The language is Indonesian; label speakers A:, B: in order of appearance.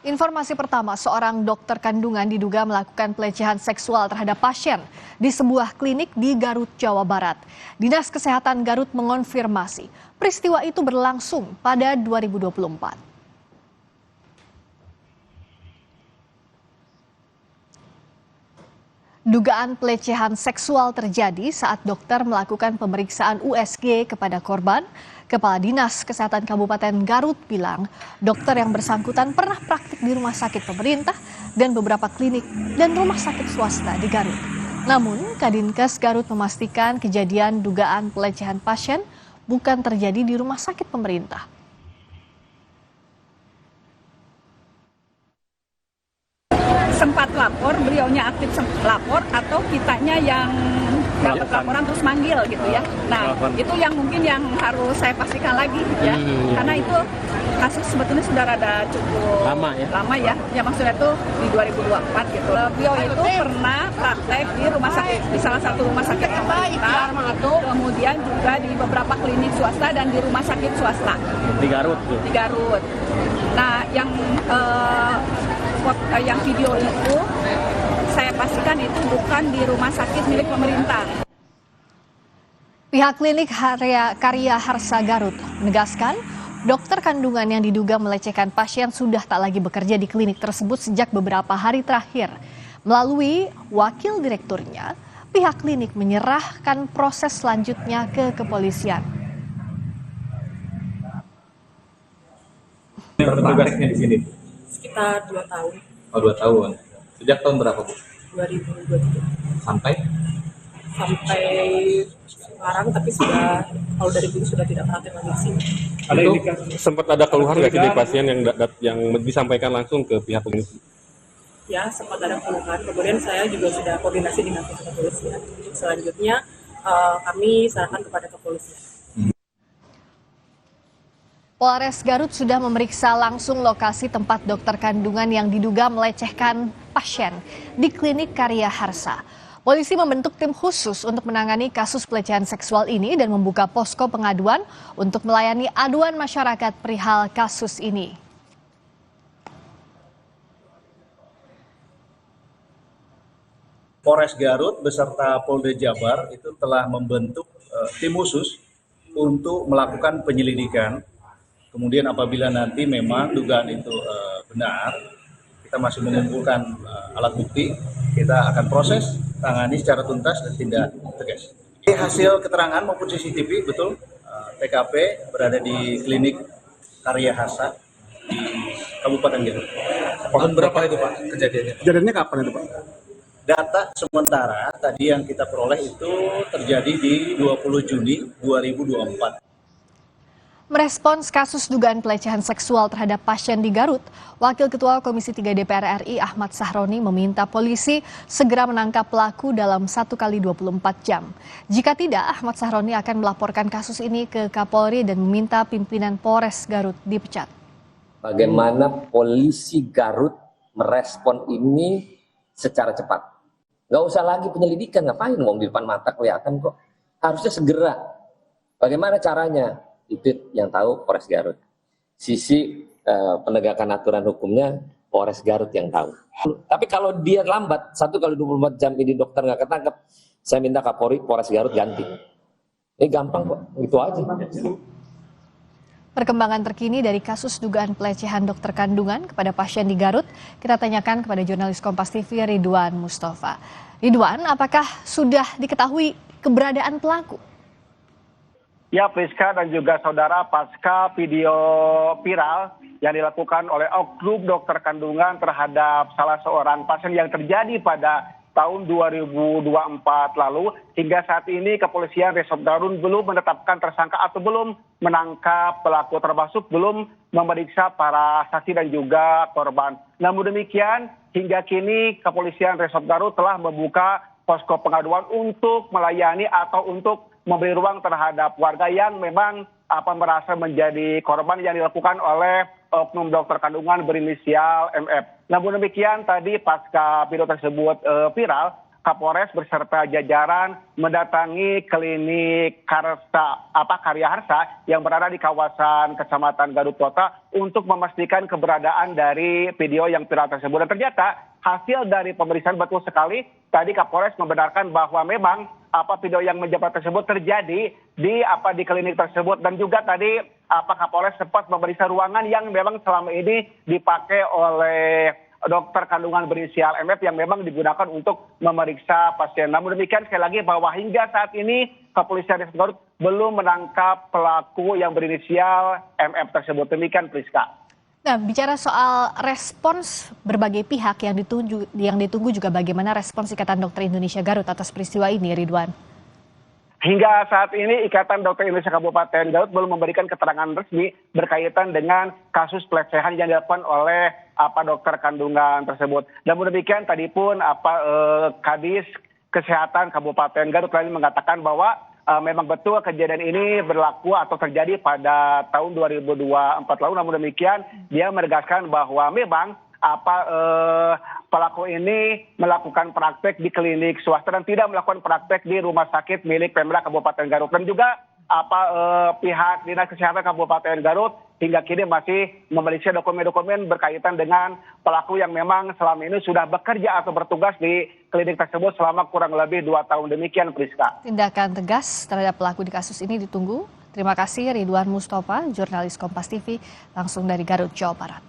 A: Informasi pertama, seorang dokter kandungan diduga melakukan pelecehan seksual terhadap pasien di sebuah klinik di Garut, Jawa Barat. Dinas Kesehatan Garut mengonfirmasi peristiwa itu berlangsung pada 2024. Dugaan pelecehan seksual terjadi saat dokter melakukan pemeriksaan USG kepada korban. Kepala Dinas Kesehatan Kabupaten Garut bilang, dokter yang bersangkutan pernah praktik di rumah sakit pemerintah dan beberapa klinik dan rumah sakit swasta di Garut. Namun, Kadinkes Garut memastikan kejadian dugaan pelecehan pasien bukan terjadi di rumah sakit pemerintah.
B: Sempat lapor, beliaunya aktif lapor atau kitanya yang dapat laporan terus manggil gitu ya. Nah, itu yang mungkin yang harus saya pastikan lagi ya. Karena itu kasus sebetulnya sudah rada cukup lama ya. Ya maksudnya itu di 2024 gitu. Beliau itu pernah praktek di rumah sakit, di salah satu rumah sakit pemerintah, kemudian juga di beberapa klinik swasta dan di rumah sakit swasta.
C: Di Garut tuh.
B: Di Garut. Nah, yang video itu saya pastikan itu bukan di rumah sakit milik pemerintah.
A: Pihak klinik Karya Harsa Garut menegaskan dokter kandungan yang diduga melecehkan pasien sudah tak lagi bekerja di klinik tersebut sejak beberapa hari terakhir. Melalui wakil direkturnya, pihak klinik menyerahkan proses selanjutnya ke kepolisian.
C: Bertugasnya di sini?
D: Sekitar 2 tahun.
C: Oh, 2 tahun. Sejak tahun berapa, Bu?
D: 2023.
C: Sampai
D: Sekarang, tapi kalau dari dulu sudah tidak praktek lagi sih.
E: Itu sempat ada keluhan nggak sih dari pasien yang disampaikan langsung ke pihak klinik?
D: Ya, sempat ada keluhan. Kemudian saya juga sudah koordinasi dengan pihak kepolisian. Selanjutnya kami serahkan kepada kepolisian.
A: Polres Garut sudah memeriksa langsung lokasi tempat dokter kandungan yang diduga melecehkan pasien di klinik Karya Harsa. Polisi membentuk tim khusus untuk menangani kasus pelecehan seksual ini dan membuka posko pengaduan untuk melayani aduan masyarakat perihal kasus ini.
F: Polres Garut beserta Polda Jabar itu telah membentuk tim khusus untuk melakukan penyelidikan. Kemudian apabila nanti memang dugaan itu benar, kita masih mengumpulkan alat bukti, kita akan proses, tangani secara tuntas dan tindak tegas. Hasil keterangan maupun CCTV betul, TKP berada di klinik Karya Harsa di Kabupaten Garut.
C: Tahun berapa itu, Pak, kejadiannya?
E: Kejadiannya kapan itu, Pak?
F: Data sementara tadi yang kita peroleh itu terjadi di 20 Juni 2024.
A: Merespons kasus dugaan pelecehan seksual terhadap pasien di Garut, Wakil Ketua Komisi 3 DPR RI Ahmad Sahroni meminta polisi segera menangkap pelaku dalam 1x24 jam. Jika tidak, Ahmad Sahroni akan melaporkan kasus ini ke Kapolri dan meminta pimpinan Polres Garut dipecat.
G: Bagaimana polisi Garut merespon ini secara cepat? Nggak usah lagi penyelidikan, ngapain ngomong di depan mata kelihatan kok. Harusnya segera. Bagaimana caranya? Itu yang tahu Polres Garut. Sisi penegakan aturan hukumnya Polres Garut yang tahu. Tapi kalau dia lambat, 1x24 jam ini dokter nggak ketangkep, saya minta Kapolri Polres Garut ganti. Ini gampang kok, itu aja.
A: Perkembangan terkini dari kasus dugaan pelecehan dokter kandungan kepada pasien di Garut, kita tanyakan kepada jurnalis Kompas TV Ridwan Mustafa. Ridwan, apakah sudah diketahui keberadaan pelaku?
H: Ya, Priska dan juga saudara, pasca video viral yang dilakukan oleh oknum dokter kandungan terhadap salah seorang pasien yang terjadi pada tahun 2024 lalu, hingga saat ini kepolisian Resort Garut belum menetapkan tersangka atau belum menangkap pelaku, termasuk belum memeriksa para saksi dan juga korban. Namun demikian, hingga kini kepolisian Resort Garut telah membuka posko pengaduan untuk melayani atau untuk memberi ruang terhadap warga yang memang merasa menjadi korban yang dilakukan oleh oknum dokter kandungan berinisial MF. Namun demikian tadi pasca video tersebut viral, Kapolres beserta jajaran mendatangi klinik Karya Harsa yang berada di kawasan Kecamatan Garut Kota untuk memastikan keberadaan dari video yang viral tersebut. Dan ternyata hasil dari pemeriksaan betul sekali. Tadi Kapolres membenarkan bahwa memang video yang menjabat tersebut terjadi di klinik tersebut, dan juga tadi Kapolres sempat memeriksa ruangan yang memang selama ini dipakai oleh dokter kandungan berinisial MF yang memang digunakan untuk memeriksa pasien. Namun demikian sekali lagi bahwa hingga saat ini Kepolisian Resort Garut belum menangkap pelaku yang berinisial MF tersebut. Demikian Priska.
A: Nah, bicara soal respons berbagai pihak yang ditunggu juga bagaimana respons Ikatan Dokter Indonesia Garut atas peristiwa ini, Ridwan?
H: Hingga saat ini Ikatan Dokter Indonesia Kabupaten Garut belum memberikan keterangan resmi berkaitan dengan kasus pelecehan yang dilakukan oleh dokter kandungan tersebut. Namun demikian tadi pun Kadis Kesehatan Kabupaten Garut lain mengatakan bahwa memang betul kejadian ini berlaku atau terjadi pada tahun 2024 lalu. Namun demikian dia menegaskan bahwa memang pelaku ini melakukan praktek di klinik swasta dan tidak melakukan praktek di rumah sakit milik Pemda Kabupaten Garut. Dan juga pihak Dinas Kesehatan Kabupaten Garut hingga kini masih memeriksa dokumen-dokumen berkaitan dengan pelaku yang memang selama ini sudah bekerja atau bertugas di klinik tersebut selama kurang lebih 2 tahun. Demikian Priska.
A: Tindakan tegas terhadap pelaku di kasus ini ditunggu. Terima kasih Ridwan Mustafa, jurnalis Kompas TV langsung dari Garut, Jawa Barat.